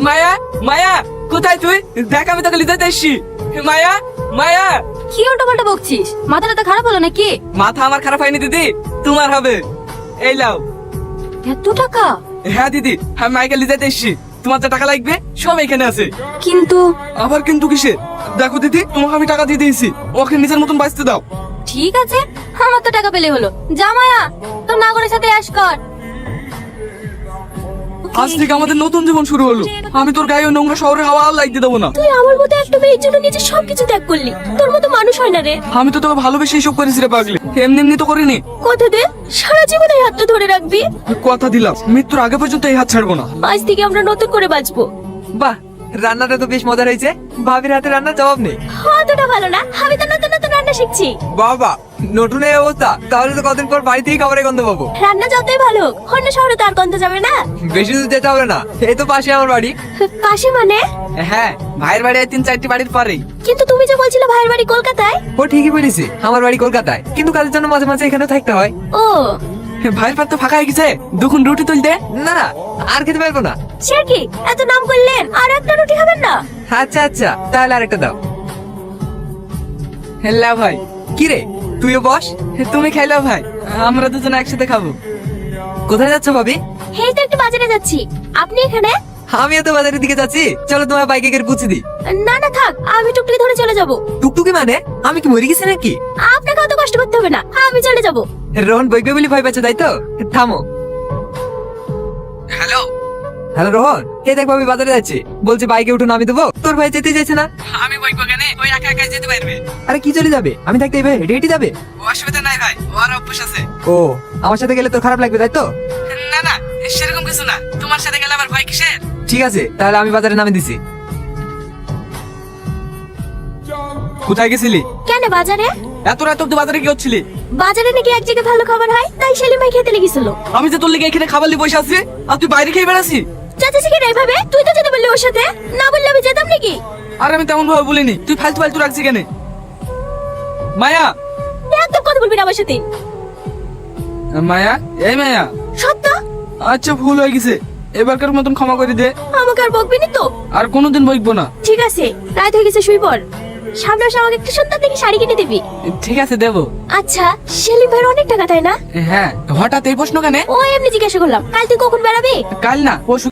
মায়া মায়া কোথায় তুই? দেখ আমি তোকে লিজাতে এসছি। মায়া মায়া। কি উল্টোপাল্টা বকছিস? মাথাটা খারাপ হলো নাকি? মাথা আমার খারাপ হয়নি দিদি, তোমার হবে। এই লাও। এত টাকা? হ্যাঁ দিদি, আমি মাইকে লিজাতে এসছি, তোমার যা টাকা লাগবে সব এখানে আছে। কিন্তু আবার কিন্তু কিসের? দেখো দিদি, তোমাকে আমি টাকা দিয়ে দিয়েছি, ওকে নিজের মতন বাঁচতে দাও। ঠিক আছে, আমার তো টাকা পেলে হলো। যা মায়া, তোর নাগরের সাথে অ্যাশ কর। আজ থেকে আমাদের নতুন জীবন শুরু হলো। আমি তোর গায়ে ওই নোংরা শহরের হাওয়া আর লাগতে দেবো না। তুই আমার মতো একটা মেয়ের জন্য নিজের সবকিছু ত্যাগ করলি। তোর মতো মানুষ হয় না রে। আমি তো তোকে ভালোবেসে এইসব করেছি রে পাগলি, এমনি এমনি তো করিনি। কথা দে, সারা জীবন এই হাতটা ধরে রাখবি। কথা দিলাম, মৃত্যুর আগে পর্যন্ত এই হাত ছাড়বো না। আজ থেকে আমরা নতুন করে বাঁচবো। বাহ, রান্নাটা তো বেশ মজার হয়েছে। ভাবির হাতে রান্নার জবাব নেই। অতটা ভালো না, আমি তো নতুন নতুন রান্না শিখছি। বাবা, নতুন এই অবস্থা, তাহলে তো কদিন পর বাড়ি থেকে খাবারের গন্ধ পাবো। রান্না যতই ভালো হোক, অন্য শহরে তো আর গন্ধ যাবে না। বেশি দূর যেতে হবে না, এই তো পাশে আমার বাড়ি। পাশে মানে? হ্যাঁ, ভাইয়ের বাড়ি 3-4টি বাড়ির পরেই। কিন্তু তুমি যে বলছিলে ভাইয়ের বাড়ি কলকাতায়। ও ঠিকই বলেছে, আমার বাড়ি কলকাতায়, কিন্তু কাজের জন্য মাঝে মাঝে এখানে থাকতে হয়। ও, ভাইয়ের পাত তো ফাঁকা হয়ে গেছে, দুখন রুটি তুলতে। না না, আর খেতে পারবো না। সে কি এত নাম করলেন? আর একটা রুটি খাবেন না? আচ্ছা আচ্ছা, তাহলে আরেকটা দাও। হেল্লা ভাই। কি রে, তুইও বস। তুমি খাইলা ভাই, আমরা দুজন একসাথে খাবো। কোথায় যাচ্ছ ভাবি? এই তো একটু বাজারে যাচ্ছি। আপনি এখানে? আমিও তো বাজারের দিকে যাচ্ছি, চলো তোমার বাইকে করে পুছে দিই। না না থাক, আমি টুকলি ধরে চলে যাব। টুকটুকি মানে? আমি কি মরে গেছি নাকি? আপনাকে অত কষ্ট করতে হবে না, আমি চলে যাব। রোহন বইবে বলে ভয় পাচ্ছে, তাই তো? থামো। হ্যালো। হ্যালো রোহন, এই দেখ ভাবি বাজারে যাচ্ছে, বলছে বাইকে উঠে নামিয়ে দেবো। তোর ভাই যেতে চাইছে না। আমি বইবো কেন? ওই একা একা যেতে পারবে। আরে কি চলে যাবে, আমি থাকতে এই ভাই হেঁটে হেঁটে যাবে। অসুবিধা নাই ভাই, ওর অভ্যাস আছে। ও, আমার সাথে গেলে তোর খারাপ লাগবে, তাই তো? না না, সেরকম কিছু না, তোমার সাথে গেলে আবার ভয় কিসের? ঠিক আছে, তাহলে আমি বাজারে নামিয়ে দিছি। কোথায় গেছিলি? কেন বাজারে? এত রাত অব্দি বাজারে কি হচ্ছিলি? বাজারে নাকি এক জায়গায় ভালো খাবার হয়, তাই সেলিম ভাই খেতে লেগেছিল। আমি যে তোর লেগে এখানে খাবার নিয়ে বসে আছি, আর তুই বাইরে খেয়ে বেড়াসি। চাচা শিখে নাই ভাবে, তুই তো যেতে বললি ওর সাথে, না বললে আমি যেতাম নাকি? আর আমি তেমন ভাবে বলিনি, তুই ফালতু ফালতু রাখছি কেন? মায়া। একদম কথা বলবি না আমার সাথে। মায়া, এই মায়া। সত্য? আচ্ছা, ভুল হয়ে গেছে, এবারকার মতন ক্ষমা করে দে। আমাকে আর বকবি না তো? আর কোনোদিন বইবো না। ঠিক আছে, রাত হয়ে গেছে, শুই পড়। সামনে এসে আমাকে একটা সুন্দর দেখে শাড়ি কিনে দিবি। ঠিক আছে, দেবো। আচ্ছা, সেলিম ভাইয়ের অনেক টাকা, তাই না? হ্যাঁ, হঠাৎ এই প্রশ্ন কেন? ও এমনি জিজ্ঞাসা করলাম। কাল তুই কখন বেড়াবি? কাল না, পরশু।